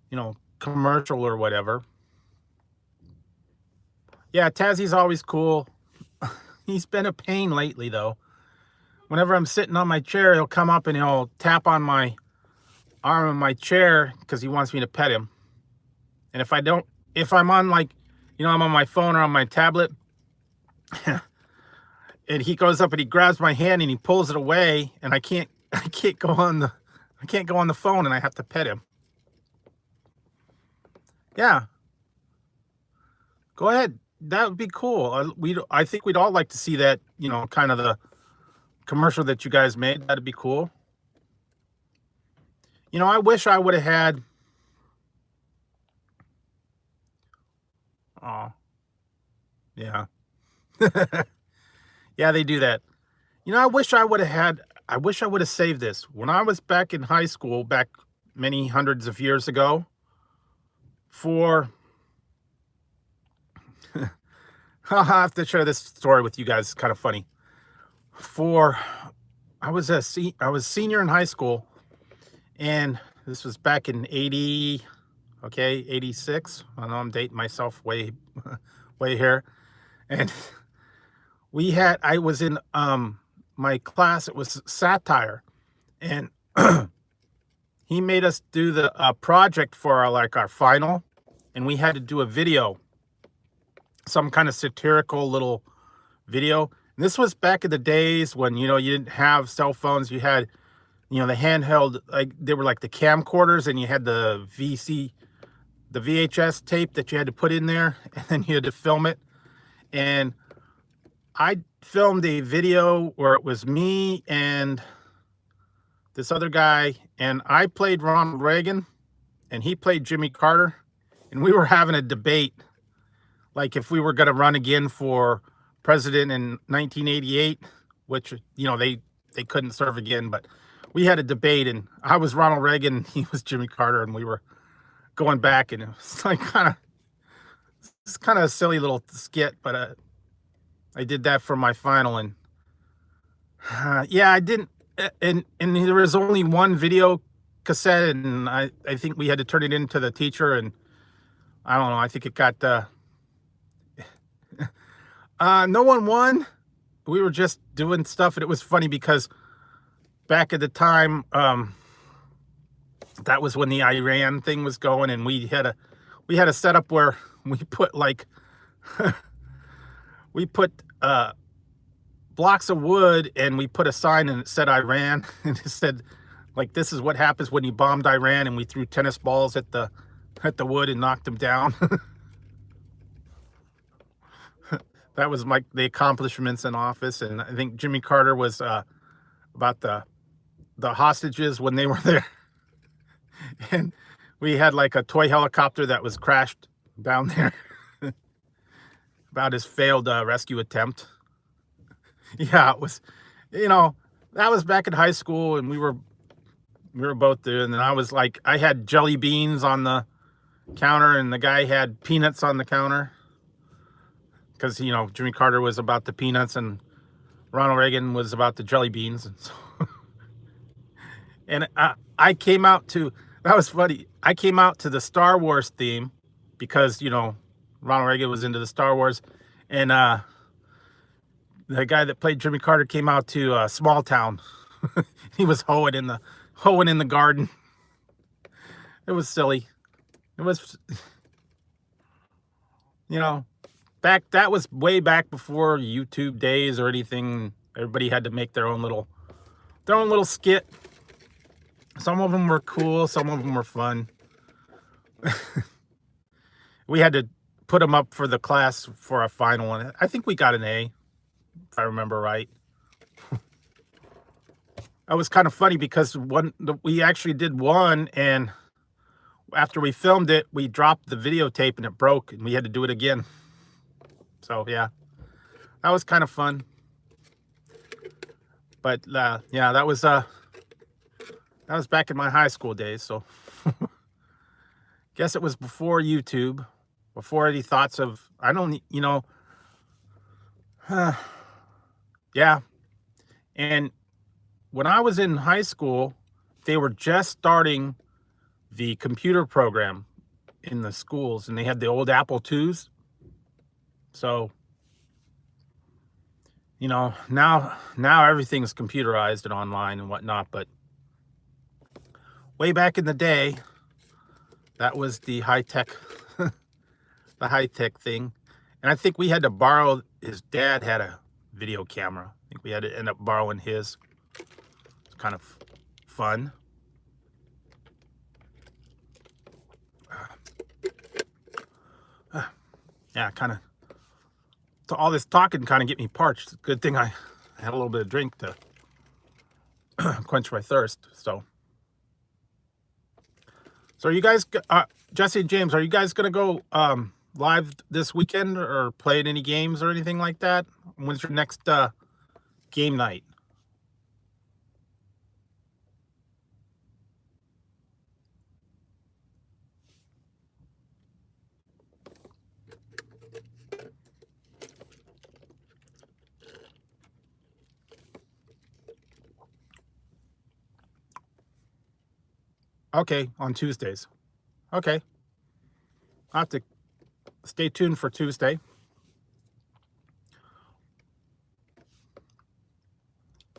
you know, commercial or whatever. Yeah, Tazzy's always cool. He's been a pain lately, though. Whenever I'm sitting on my chair, he'll come up and he'll tap on my arm of my chair because he wants me to pet him. And if I'm on, like, you know, I'm on my phone or on my tablet, and he goes up and he grabs my hand and he pulls it away, and I can't go on the phone, and I have to pet him. Yeah. Go ahead. That would be cool. I think we'd all like to see that, you know, kind of the commercial that you guys made. That'd be cool. You know, I wish I would have had. Oh, yeah. Yeah, they do that. You know, I wish I would have saved this. When I was back in high school, back many hundreds of years ago, for I'll have to share this story with you guys. It's kind of funny. I was senior in high school, and this was back in 86. I know I'm dating myself way here. And I was in my class. It was satire, and he made us do the project for our final, and we had to do a video, some kind of satirical little video. And this was back in the days when, you know, you didn't have cell phones. You had, you know, the handheld, like they were like the camcorders, and you had the VHS tape that you had to put in there, and then you had to film it. And I filmed a video where it was me and this other guy, and I played Ronald Reagan, and he played Jimmy Carter, and we were having a debate, like if we were going to run again for president in 1988, which, you know, they couldn't serve again, but we had a debate, and I was Ronald Reagan, and he was Jimmy Carter, and we were going back, and it was like it's kind of a silly little skit, but I did that for my final, and yeah, I didn't, and there was only one video cassette, and I think we had to turn it in to the teacher, and I don't know, I think it got no one won. We were just doing stuff, and it was funny because back at the time, that was when the Iran thing was going, and we had a setup where we put like we put blocks of wood, and we put a sign, and it said Iran, and it said, like, this is what happens when you bombed Iran, and we threw tennis balls at the wood and knocked them down. That was the accomplishments in office. And I think Jimmy Carter was about the hostages when they were there. And we had like a toy helicopter that was crashed down there about his failed rescue attempt. Yeah, it was, you know, that was back in high school, and we were both there. And then I had jelly beans on the counter, and the guy had peanuts on the counter. Because, you know, Jimmy Carter was about the peanuts, and Ronald Reagan was about the jelly beans. And, so and I came out to, that was funny, I came out to the Star Wars theme because, you know, Ronald Reagan was into the Star Wars. And the guy that played Jimmy Carter came out to Small Town. He was hoeing in the garden. It was silly. It was... you know, that was way back before YouTube days or anything. Everybody had to make their own little skit. Some of them were cool, some of them were fun. We had to put them up for the class for a final one. I think we got an A, if I remember right. That was kind of funny because we actually did one, and after we filmed it, we dropped the videotape and it broke, and we had to do it again. So yeah, that was kind of fun. But yeah, that was back in my high school days. So guess it was before YouTube, before any thoughts of, I don't, yeah. And when I was in high school, they were just starting the computer program in the schools, and they had the old Apple IIs. So, now everything's computerized and online and whatnot, but way back in the day, that was the high-tech the high-tech thing. And I think we had to borrow, his dad had a video camera. I think we had to end up borrowing his. It's kind of fun. Yeah, kind of, so all this talking kind of get me parched. Good thing I had a little bit of drink to quench my thirst. So are you guys, Jesse and James, are you guys gonna go live this weekend or play any games or anything like that? When's your next game night? Okay, on Tuesdays. Okay. I'll have to stay tuned for Tuesday.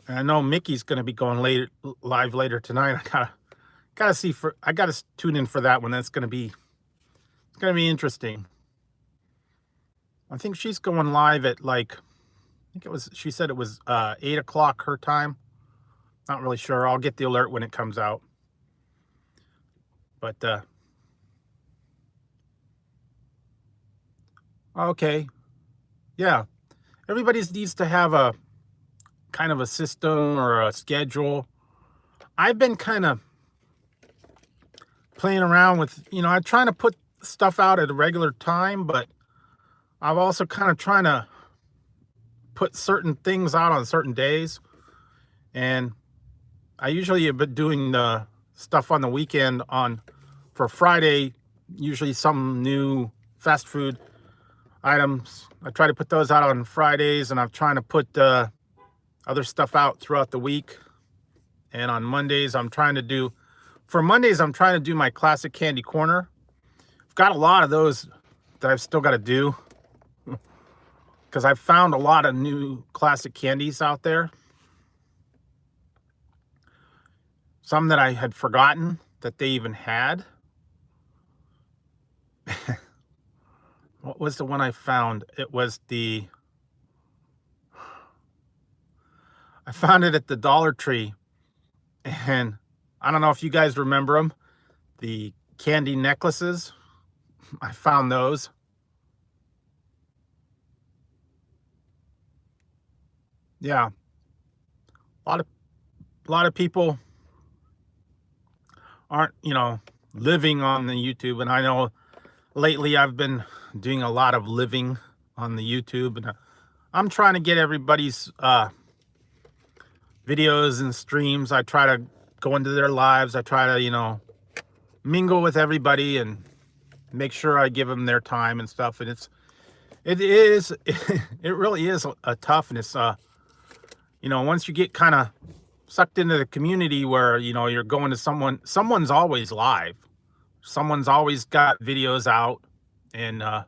And I know Mickey's going to be going live later tonight. I gotta tune in for that one. It's going to be interesting. I think she's going live at she said it was 8 o'clock her time. Not really sure. I'll get the alert when it comes out. But okay, yeah, everybody needs to have a kind of a system or a schedule. I've been kind of playing around with, I'm trying to put stuff out at a regular time, but I'm also kind of trying to put certain things out on certain days. And I usually have been doing the stuff on the weekend for Friday, usually some new fast food items. I try to put those out on Fridays, and I'm trying to put other stuff out throughout the week. And on Mondays, I'm trying to do my classic candy corner. I've got a lot of those that I've still got to do because I've found a lot of new classic candies out there. Some that I had forgotten that they even had. What was the one I found? It was I found it at the Dollar Tree, and I don't know if you guys remember them, the candy necklaces. I found those. Yeah, a lot of people aren't, living on the YouTube, and I know lately I've been doing a lot of living on the YouTube, and I'm trying to get everybody's videos and streams. I try to go into their lives. I try to, mingle with everybody and make sure I give them their time and stuff. And it really is a tough, and it's once you get kind of sucked into the community where you're going to someone's always live, someone's always got videos out, and the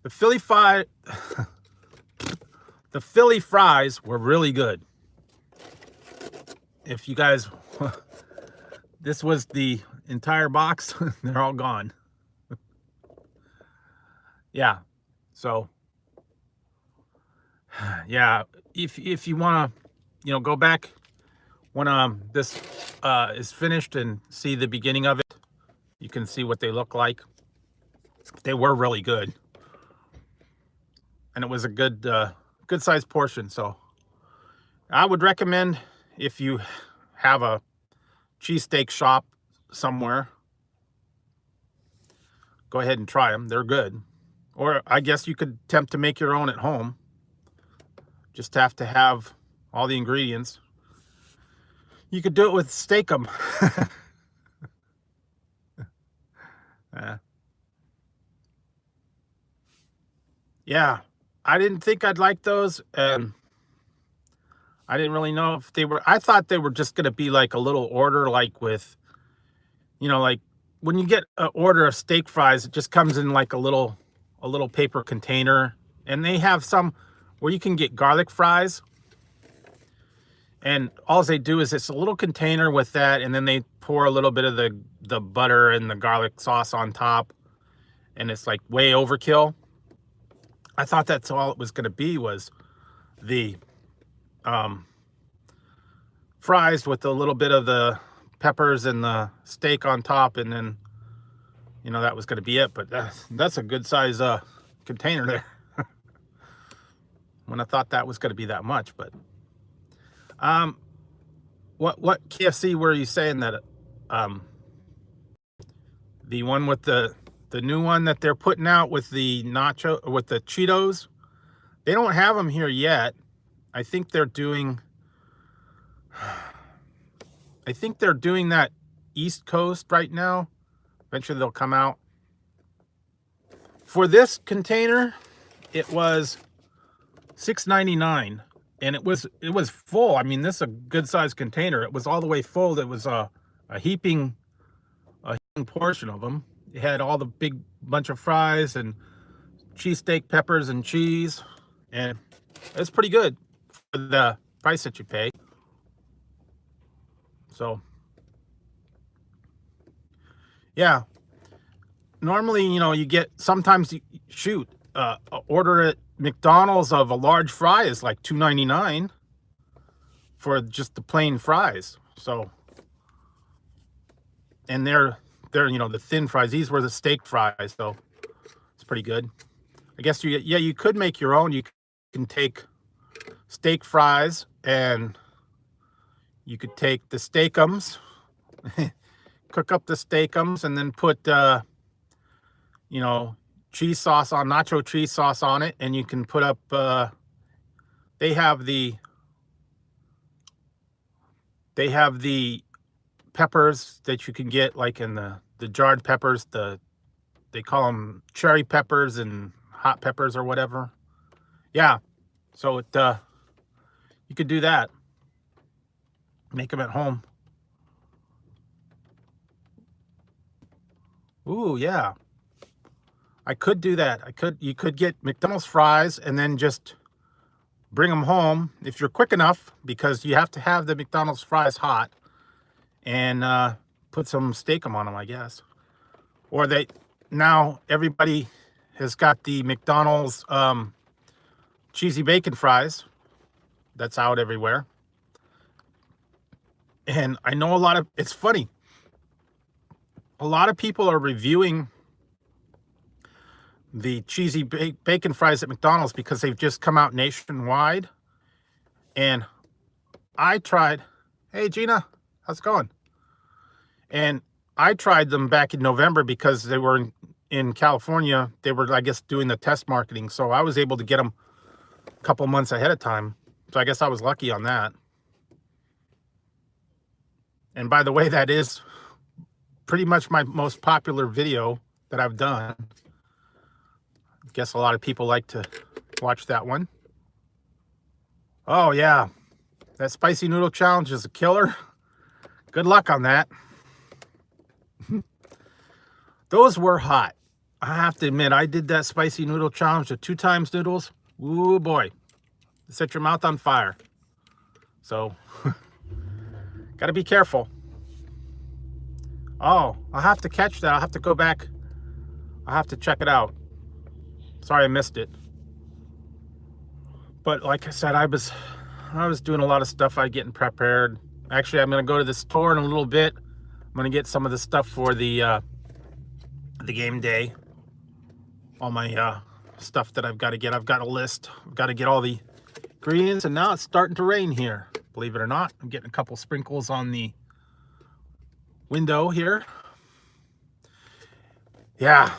Philly fries were really good. If you guys, this was the entire box. They're all gone. yeah, so yeah, if you want to, go back when this is finished and see the beginning of it, you can see what they look like. They were really good, and it was a good sized portion. So I would recommend, if you have a cheesesteak shop somewhere, go ahead and try them. They're good. Or I guess you could attempt to make your own at home. Just have to have all the ingredients. You could do it with Steakum. Yeah, I didn't think I'd like those, and I didn't really know if they were. I thought they were just going to be like a little order, like with, like when you get an order of steak fries, it just comes in like a little paper container, and they have some where you can get garlic fries, and all they do is it's a little container with that, and then they pour a little bit of the butter and the garlic sauce on top, and it's like way overkill. I thought that's all it was going to be, was the fries with a little bit of the peppers and the steak on top, and then that was going to be it. But that's a good size container there. When I thought that was going to be that much. But what KFC were you saying that the one with the new one that they're putting out with the Cheetos, they don't have them here yet. I think they're doing that East Coast right now. Eventually they'll come out. For this container, it was $6.99, and it was full. I mean, this is a good sized container. It was all the way full. It was a heaping portion of them. It had all the big bunch of fries and cheesesteak, peppers, and cheese, and it's pretty good for the price that you pay. So yeah, normally, you get, sometimes you order at McDonald's of a large fry is like $2.99 for just the plain fries. So, and they're the thin fries. These were the steak fries, so it's pretty good. I guess you could make your own. You can take steak fries, and you could take the Steakums, cook up the Steakums, and then put cheese sauce on, nacho cheese sauce on it, and you can put up they have the peppers that you can get, like in the jarred peppers, they call them cherry peppers and hot peppers or whatever. Yeah, so you could do that, make them at home. Ooh, yeah, I could do that. You could get McDonald's fries and then just bring them home if you're quick enough, because you have to have the McDonald's fries hot, and put some Steakum on them, I guess. Or now everybody has got the McDonald's cheesy bacon fries. That's out everywhere. And I know it's funny, a lot of people are reviewing the cheesy bacon fries at McDonald's because they've just come out nationwide. And I tried, hey Gina, how's it going? And I tried them back in November because they were in California. They were, I guess, doing the test marketing. So I was able to get them a couple months ahead of time. So I guess I was lucky on that. And by the way, that is pretty much my most popular video that I've done. I guess a lot of people like to watch that one. Oh yeah, that spicy noodle challenge is a killer. Good luck on that. Those were hot. I have to admit, I did that spicy noodle challenge of 2 times noodles. Ooh boy, set your mouth on fire. So got to be careful. Oh, I'll have to catch that. I'll have to go back. I'll have to check it out. Sorry I missed it. But like I said, I was doing a lot of stuff. I getting prepared. Actually, I'm gonna go to the store in a little bit. I'm gonna get some of the stuff for the game day. All my stuff that I've got to get. I've got a list. I've got to get all the ingredients, and now it's starting to rain here. Believe it or not, I'm getting a couple sprinkles on the window here. Yeah,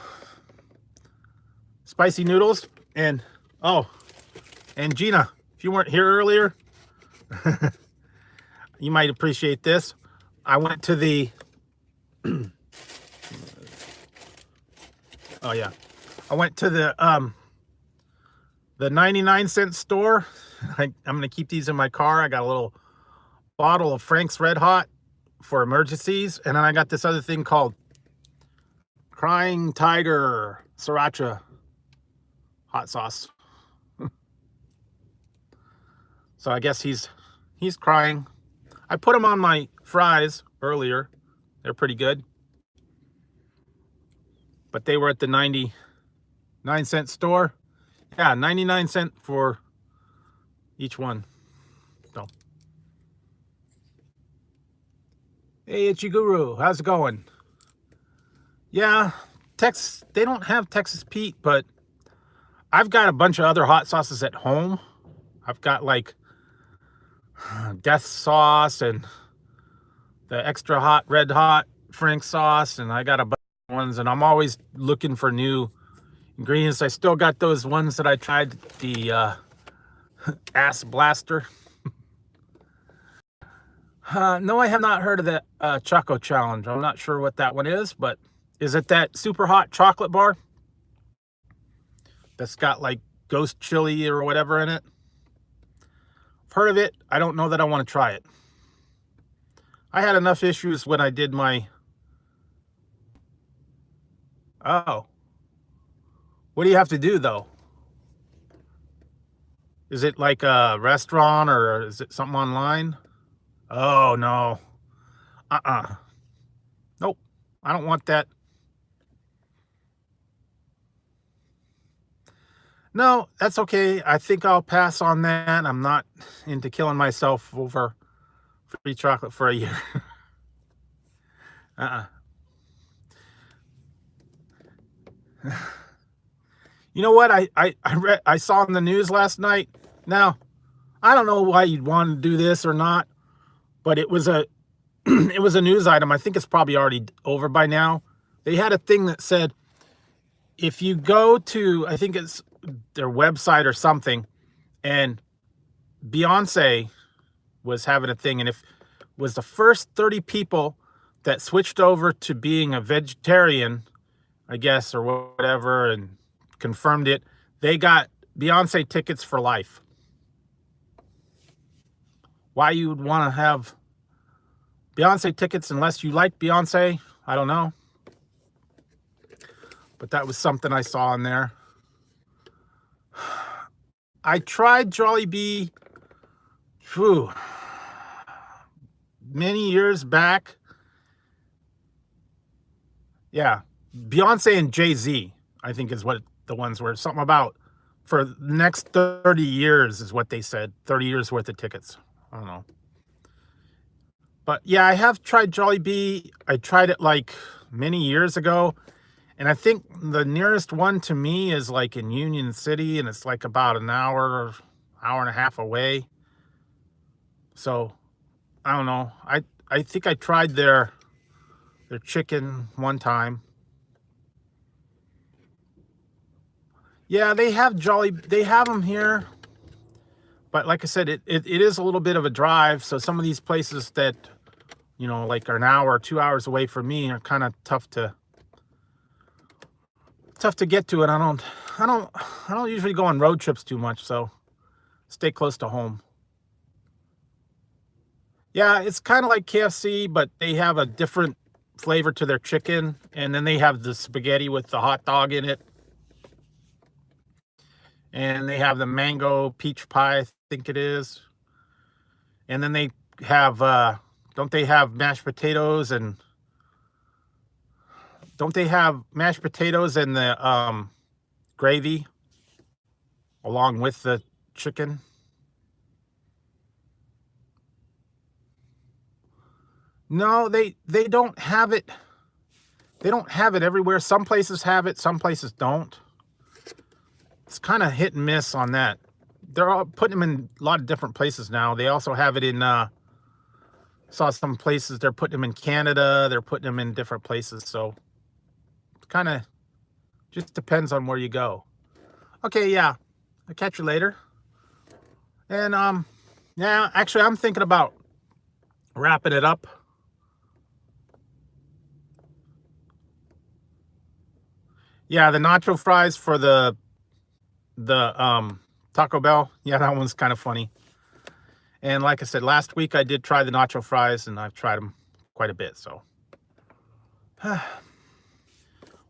spicy noodles. And oh, and Gina, if you weren't here earlier, you might appreciate this. I went to the oh yeah, I went to the 99-cent store. I'm gonna keep these in my car. I got a little bottle of Frank's Red Hot for emergencies, and then I got this other thing called Crying Tiger Sriracha hot sauce. So I guess he's crying. I put them on my fries earlier. They're pretty good, but they were at the 99-cent store. Yeah, 99 cents for each one. So, hey, it's your guru. How's it going? Yeah, they don't have Texas Pete, but I've got a bunch of other hot sauces at home. I've got like death sauce and the extra hot red hot Frank sauce, and I got a bunch of ones, and I'm always looking for new ingredients. I still got those ones that I tried, the ass blaster. No, I have not heard of that Choco Challenge. I'm not sure what that one is, but is it that super hot chocolate bar that's got like ghost chili or whatever in it? I've heard of it. I don't know that I want to try it. I had enough issues when I did my... Oh. What do you have to do, though? Is it like a restaurant, or is it something online? Oh, no. Nope. I don't want that. No, that's okay. I think I'll pass on that. I'm not into killing myself over free chocolate for a year. You know what? I saw in the news last night. Now, I don't know why you'd want to do this or not, but it was a it was a news item. I think it's probably already over by now. They had a thing that said, if you go to, I think it's their website or something, and Beyonce was having a thing, and if was the first 30 people that switched over to being a vegetarian, I guess, or whatever, and confirmed it, they got Beyonce tickets for life. Why you would want to have Beyonce tickets unless you like Beyonce, I don't know. But that was something I saw in there. I tried Jollibee many years back. Yeah, Beyonce and Jay-Z, I think, is what the ones were. Something about for the next 30 years is what they said. 30 years worth of tickets. I don't know. But yeah, I have tried Jollibee. I tried it like many years ago. And I think the nearest one to me is like in Union City, and it's like about an hour and a half away. So I don't know. I think I tried their chicken one time. Yeah, they have they have them here. But like I said, it is a little bit of a drive. So some of these places that, you know, like are an hour or 2 hours away from me are kind of tough to get to. And I don't usually go on road trips too much, so stay close to home. Yeah, it's kind of like KFC, but they have a different flavor to their chicken, and then they have the spaghetti with the hot dog in it. And they have the mango peach pie, I think it is. And then they have, don't they have mashed potatoes, and don't they have mashed potatoes and the gravy along with the chicken. No, they don't have it. They don't have it everywhere. Some places have it, some places don't. It's kind of hit and miss on that. They're all putting them in a lot of different places now. They also have it in, saw some places they're putting them in Canada. They're putting them in different places. So it kind of just depends on where you go. Okay, yeah. I'll catch you later. And, yeah, actually, I'm thinking about wrapping it up. Yeah, the nacho fries for the Taco Bell. Yeah, that one's kind of funny. And like I said, last week I did try the nacho fries, and I've tried them quite a bit. So,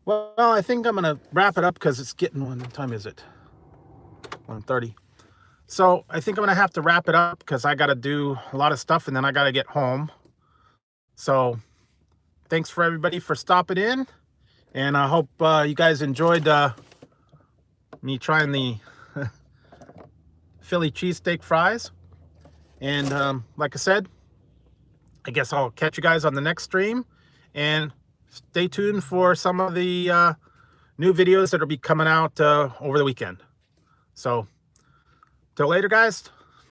well, I think I'm gonna wrap it up because it's getting, what time is it? 1:30. So I think I'm gonna have to wrap it up because I gotta do a lot of stuff, and then I gotta get home. So thanks for everybody for stopping in, and I hope you guys enjoyed me trying the Philly cheesesteak fries. And like I said, I guess I'll catch you guys on the next stream, and stay tuned for some of the new videos that will be coming out over the weekend. So till later, guys.